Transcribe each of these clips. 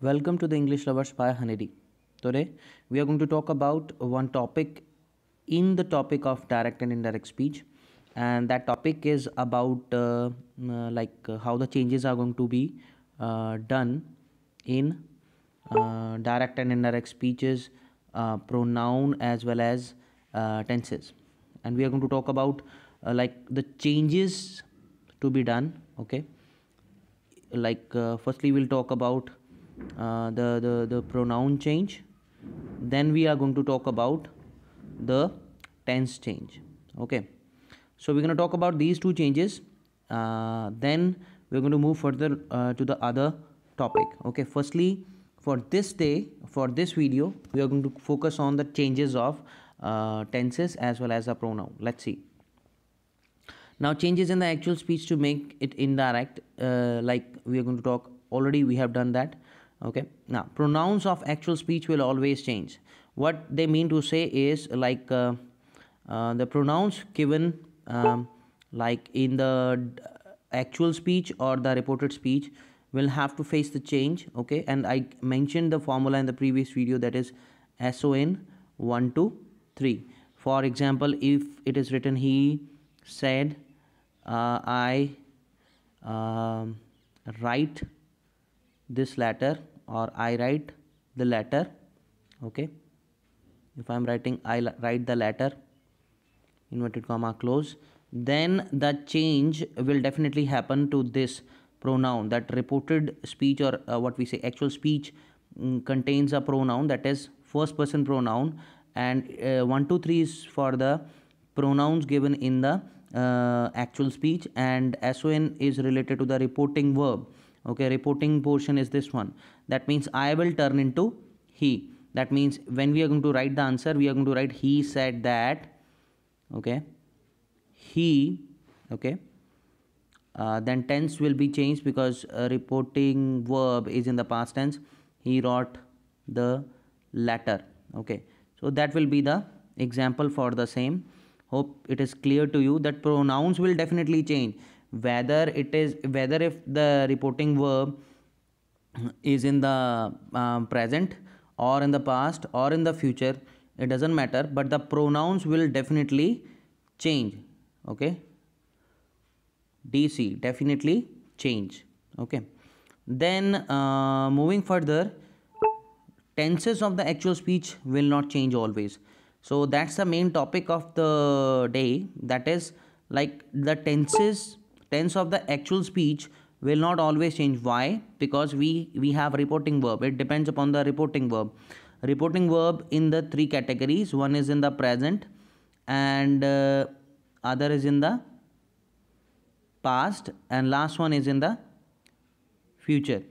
Welcome to the English Lovers by Honeydee. Today we are going to talk about one topic in the topic of direct and indirect speech, and that topic is about how the changes are going to be done in direct and indirect speeches, pronoun as well as tenses, and we are going to talk about the changes to be done. Okay, firstly we'll talk about the pronoun change, then we are going to talk about the tense change. Okay, so we're going to talk about these two changes, then we're going to move further to the other topic. Okay, firstly, for this day, for this video, we are going to focus on the changes of tenses as well as a pronoun. Let's see. Now, changes in the actual speech to make it indirect, like we are going to talk, already we have done that. Okay, now pronouns of actual speech will always change. What they mean to say is the pronouns given like in the actual speech or the reported speech will have to face the change. Okay, and I mentioned the formula in the previous video, that is SON 1 2 3. For example, if it is written he said, I write this letter, or I write the letter. Okay, if I'm writing I write the letter, inverted comma close, then the change will definitely happen to this pronoun. That reported speech, or what we say actual speech, contains a pronoun that is first person pronoun, and 1 2 3 is for the pronouns given in the actual speech, and SON is related to the reporting verb. Okay, reporting portion is this one. That means I will turn into he. That means when we are going to write the answer, we are going to write he said that. Okay, he. Okay, then tense will be changed because reporting verb is in the past tense. He wrote the letter. Okay, so that will be the example for the same. Hope it is clear to you that pronouns will definitely change, whether if the reporting verb is in the present or in the past or in the future, it doesn't matter, but the pronouns will definitely change. Okay, DC, definitely change. Okay, then moving further, tenses of the actual speech will not change always. So that's the main topic of the day, that is like the tense of the actual speech will not always change. Why? Because we have reporting verb. It depends upon the reporting verb. Reporting verb in the three categories. One is in the present, and other is in the past, and last one is in the future.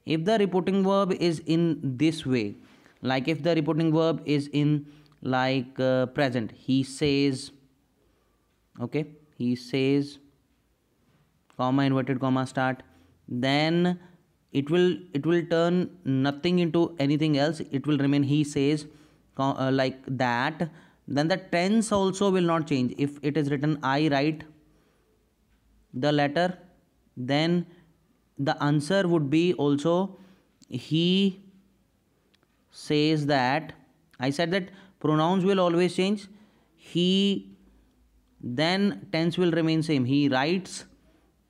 If the reporting verb is in this way, like if the reporting verb is in present, he says. Okay, he says, comma, inverted comma, start, then it will turn nothing into anything else. It will remain he says, like that. Then the tense also will not change. If it is written I write the letter, then the answer would be also he says that. I said that pronouns will always change. He, then tense will remain same. He writes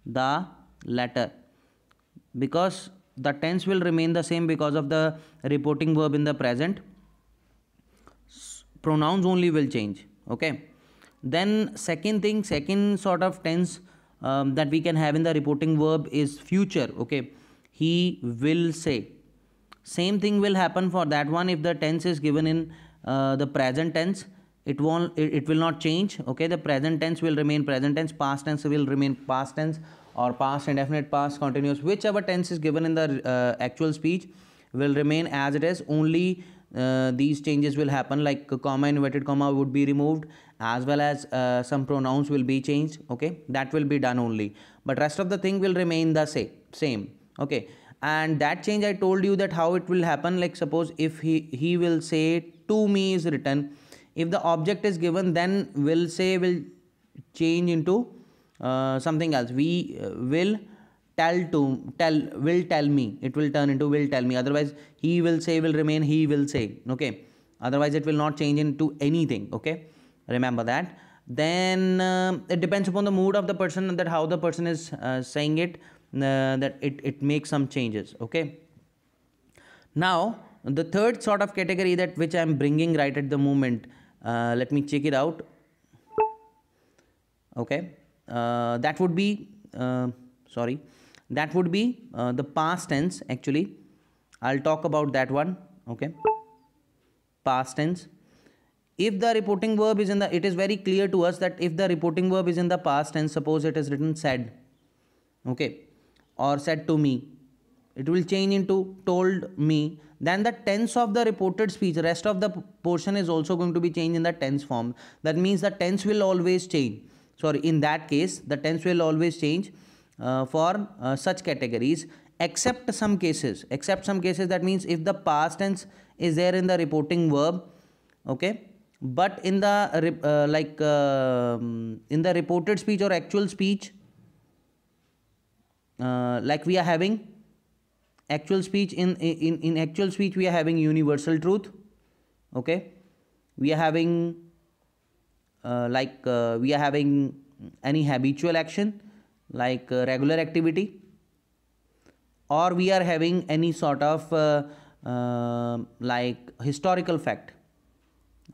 the letter, because the tense will remain the same because of the reporting verb in the present. Pronouns only will change. Okay, then second sort of tense that we can have in the reporting verb is future. Okay, he will say. Same thing will happen for that one. If the tense is given in the present tense, it will not change. Okay, the present tense will remain present tense, past tense will remain past tense, or past indefinite, past continuous, whichever tense is given in the actual speech will remain as it is. Only these changes will happen, like comma, inverted comma would be removed, as well as some pronouns will be changed. Okay, that will be done only, but rest of the thing will remain the same. Okay, and that change I told you that how it will happen. Like suppose if he will say to me is written, if the object is given, then will say will change into something else. We will tell me, it will turn into will tell me. Otherwise he will say will remain he will say. Okay, otherwise it will not change into anything. Okay, remember that. Then it depends upon the mood of the person, that how the person is saying it, that it makes some changes. Okay, now the third sort of category that which I am bringing right at the moment, let me check it out. Okay, that would be sorry, that would be the past tense. Actually, I'll talk about that one. Okay, past tense. If the reporting verb is in the, it is very clear to us that if the reporting verb is in the past tense, suppose it is written said, okay, or said to me, it will change into told me, then the tense of the reported speech, rest of the portion is also going to be changed in the tense form. That means the tense will always change. Sorry, in that case the tense will always change for such categories, except some cases. That means if the past tense is there in the reporting verb, okay, but in the in the reported speech or actual speech, like we are having actual speech, in actual speech we are having universal truth. Okay, we are having we are having any habitual action like regular activity, or we are having any sort of like historical fact.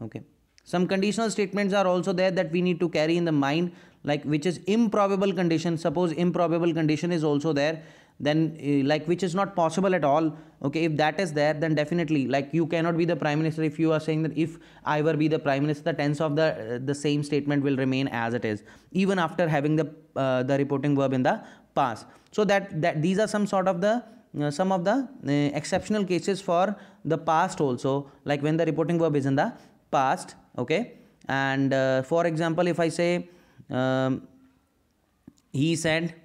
Okay, some conditional statements are also there that we need to carry in the mind, like which is improbable condition. Suppose improbable condition is also there, then like which is not possible at all. Okay, if that is there, then definitely, like you cannot be the prime minister. If you are saying that if I were be the prime minister, the tense of the same statement will remain as it is, even after having the reporting verb in the past. So that these are some sort of the some of the exceptional cases for the past also, like when the reporting verb is in the past. Okay, and for example, if I say he said,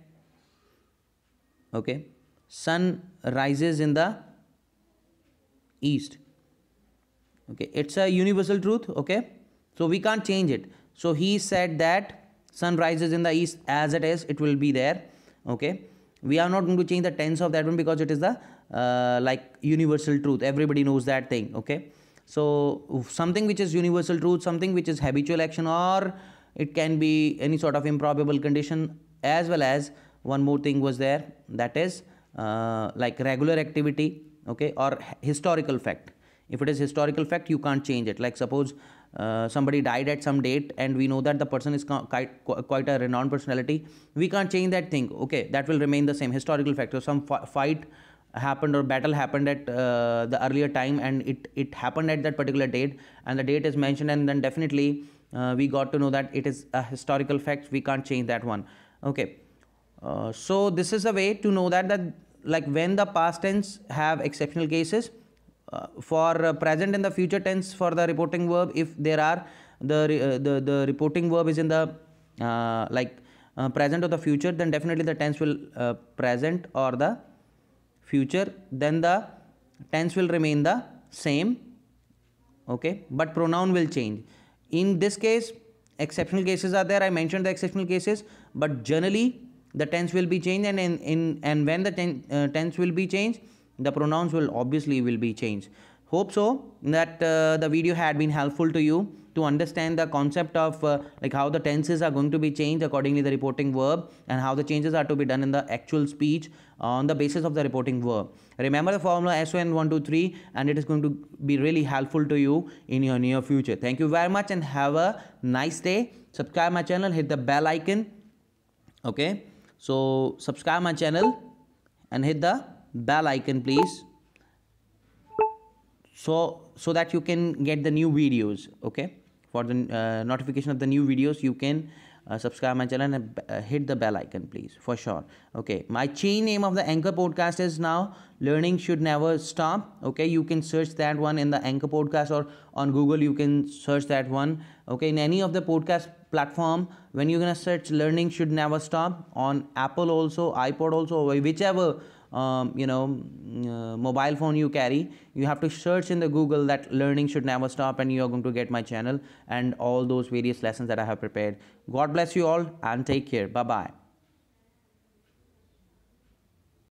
okay, sun rises in the east. Okay, it's a universal truth. Okay, so we can't change it. So he said that sun rises in the east, as it is, it will be there. Okay, we are not going to change the tense of that one because it is the like universal truth, everybody knows that thing. Okay, so something which is universal truth, something which is habitual action, or it can be any sort of improbable condition, as well as one more thing was there, that is like regular activity. Okay, or historical fact. If it is historical fact, you can't change it. Like suppose somebody died at some date and we know that the person is quite a renowned personality, we can't change that thing. Okay, that will remain the same, historical fact. So some fight happened or battle happened at the earlier time, and it happened at that particular date, and the date is mentioned, and then definitely we got to know that it is a historical fact. We can't change that one. Okay, so this is a way to know that like when the past tense have exceptional cases, for present and the future tense for the reporting verb, if there are the reporting verb is in the present or the future, then definitely the tense will present or the future, then the tense will remain the same. Okay, but pronoun will change. In this case, exceptional cases are there. I mentioned the exceptional cases, but generally the tense will be changed, and when the tense will be changed, the pronouns will obviously will be changed. Hope so that the video had been helpful to you to understand the concept of like how the tenses are going to be changed accordingly the reporting verb, and how the changes are to be done in the actual speech on the basis of the reporting verb. Remember the formula SON 1 2 3, and it is going to be really helpful to you in your near future. Thank you very much and have a nice day. Subscribe my channel, hit the bell icon. Okay, so subscribe my channel and hit the bell icon please, so that you can get the new videos. Okay, for the notification of the new videos, you can subscribe my channel and hit the bell icon please, for sure. Okay, my chain name of the Anchor podcast is now Learning Should Never Stop. Okay, you can search that one in the Anchor podcast, or on Google you can search that one. Okay, in any of the podcast platform, when you're gonna search Learning Should Never Stop, on Apple also, iPod also, whichever mobile phone you carry, you have to search in the Google that Learning Should Never Stop, and you are going to get my channel and all those various lessons that I have prepared. God bless you all and take care. Bye bye.